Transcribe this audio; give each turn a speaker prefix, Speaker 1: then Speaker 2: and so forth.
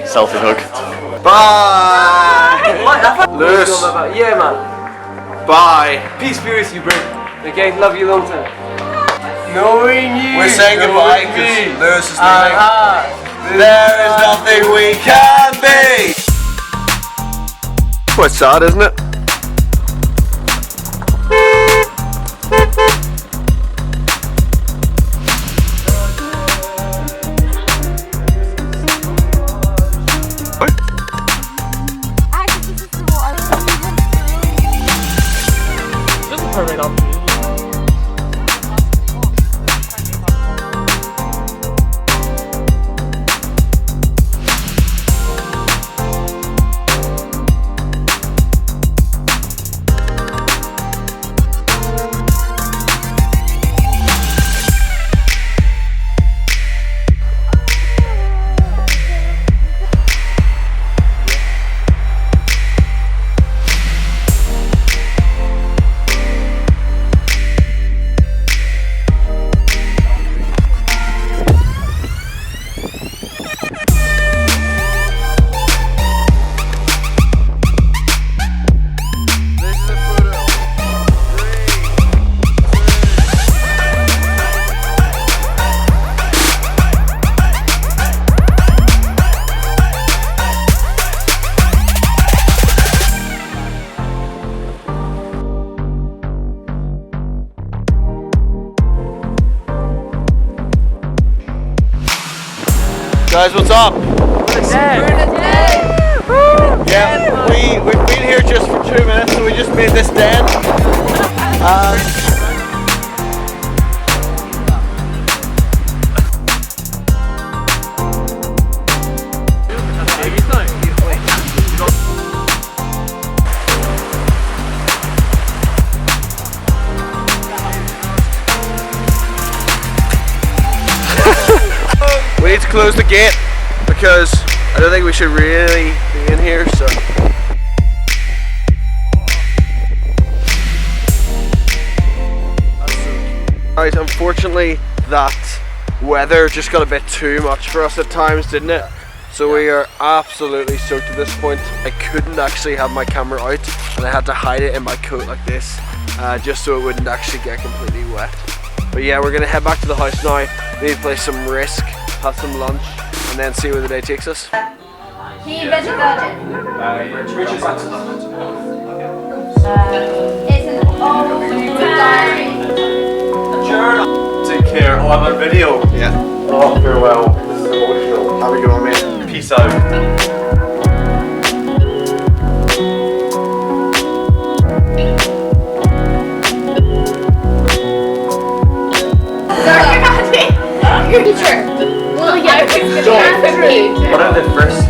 Speaker 1: Selfie hug.
Speaker 2: Bye! Lewis.
Speaker 3: Yeah, man.
Speaker 2: Bye.
Speaker 3: Peace be with you, bro. Okay, love you long time.
Speaker 2: Knowing you.
Speaker 4: We're saying goodbye because Lewis is leaving. There is nothing we can be.
Speaker 2: Quite sad, isn't it?
Speaker 3: Perfect opportunity.
Speaker 2: Guys, what's up? Yeah, we've been here just for 2 minutes, so we just made this den. We need to close the gate because I don't think we should really be in here, so. Right, unfortunately that weather just got a bit too much for us at times, didn't it? So we are absolutely soaked at this point. I couldn't actually have my camera out and I had to hide it in my coat like this just so it wouldn't actually get completely wet. But yeah, we're gonna head back to the house now. We need to play some Risk, have some lunch, and then see where the day takes us.
Speaker 5: He invented Virgin.
Speaker 1: Richard Branson.
Speaker 5: It's an old diary.
Speaker 1: Take care. Oh, I'm on video.
Speaker 2: Yeah.
Speaker 1: Oh, farewell. This is emotional.
Speaker 2: Have a good one, mate.
Speaker 1: Peace out.
Speaker 5: Your teacher. William.
Speaker 1: What are the first